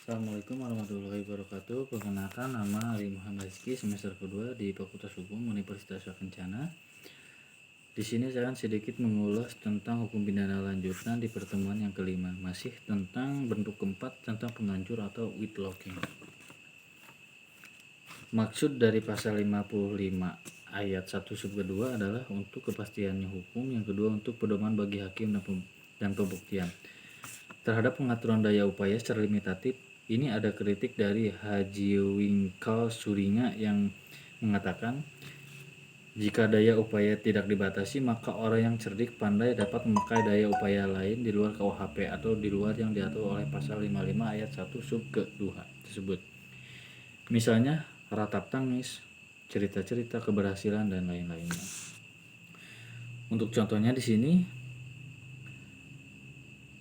Assalamualaikum warahmatullahi wabarakatuh. Perkenalkan, nama Ali Muhammad Rizky, semester kedua di Fakultas Hukum Universitas Kencana. Di sini saya akan sedikit mengulas tentang hukum pidana lanjutan di pertemuan yang kelima, masih tentang bentuk keempat tentang penganjur atau whitelocking. Maksud dari pasal 55 ayat 1 sub kedua adalah untuk kepastiannya hukum, yang kedua untuk pedoman bagi hakim dan pembuktian. Terhadap pengaturan daya upaya secara limitatif, ini ada kritik dari Haji Wingkal Suringa yang mengatakan, jika daya upaya tidak dibatasi, maka orang yang cerdik pandai dapat memakai daya upaya lain di luar KUHP atau di luar yang diatur oleh pasal 55 ayat 1 sub kedua tersebut. Misalnya ratap tangis, cerita-cerita keberhasilan dan lain-lainnya. Untuk contohnya di sini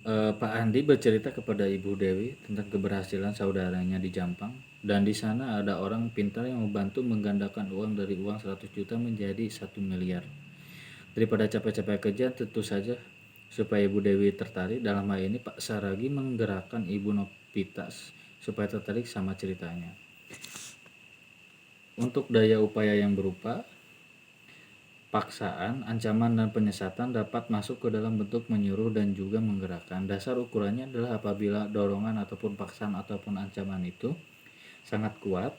Pak Andi bercerita kepada Ibu Dewi tentang keberhasilan saudaranya di Jampang, dan di sana ada orang pintar yang membantu menggandakan uang dari uang 100 juta menjadi 1 miliar. Daripada capek-capek kerja, tentu saja supaya Ibu Dewi tertarik, dalam hal ini Pak Saragi menggerakkan Ibu Nopitas supaya tertarik sama ceritanya. Untuk daya upaya yang berupa paksaan, ancaman, dan penyesatan dapat masuk ke dalam bentuk menyuruh dan juga menggerakkan. Dasar ukurannya adalah apabila dorongan ataupun paksaan ataupun ancaman itu sangat kuat,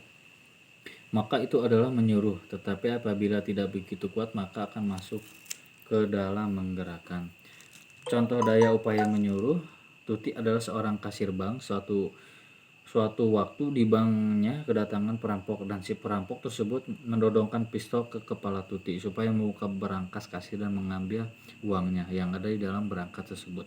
maka itu adalah menyuruh. Tetapi apabila tidak begitu kuat, maka akan masuk ke dalam menggerakkan. Contoh daya upaya menyuruh, Tuti adalah seorang kasir bank. Suatu waktu di banknya kedatangan perampok, dan si perampok tersebut mendodongkan pistol ke kepala Tuti supaya membuka berangkas kasir dan mengambil uangnya yang ada di dalam berangkas tersebut.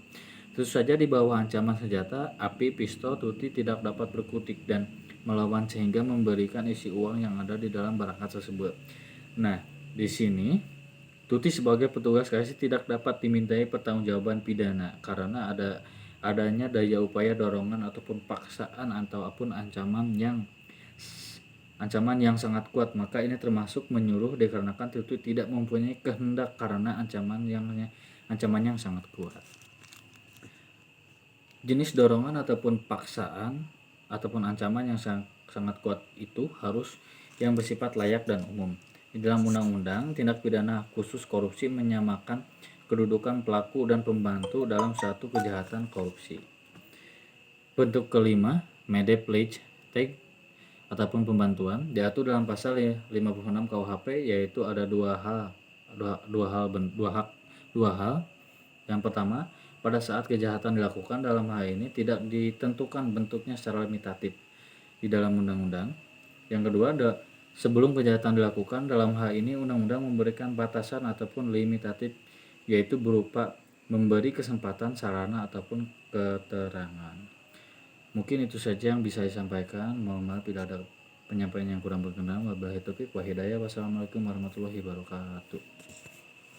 Tentu saja di bawah ancaman senjata api pistol, Tuti tidak dapat berkutik dan melawan sehingga memberikan isi uang yang ada di dalam berangkas tersebut. Nah, di sini Tuti sebagai petugas kasir tidak dapat dimintai pertanggungjawaban pidana karena adanya daya upaya dorongan ataupun paksaan ataupun ancaman yang sangat kuat. Maka ini termasuk menyuruh dikarenakan Tuti tidak mempunyai kehendak karena ancaman yang sangat kuat. Jenis dorongan ataupun paksaan ataupun ancaman yang sangat kuat itu harus yang bersifat layak dan umum. Di dalam undang-undang tindak pidana khusus korupsi menyamakan kedudukan pelaku dan pembantu dalam satu kejahatan korupsi. Bentuk kelima, mede pledge take ataupun pembantuan, diatur dalam pasal 56 KUHP, yaitu ada dua hal. Yang pertama, pada saat kejahatan dilakukan, dalam hal ini tidak ditentukan bentuknya secara limitatif di dalam undang-undang. Yang kedua, sebelum kejahatan dilakukan, dalam hal ini undang-undang memberikan batasan ataupun limitatif, yaitu berupa memberi kesempatan, sarana ataupun keterangan. Mungkin itu saja yang bisa saya sampaikan. Mohon maaf bila ada penyampaian yang kurang berkenan. Wabillahi taufiq wa hidayah. Wassalamualaikum warahmatullahi wabarakatuh.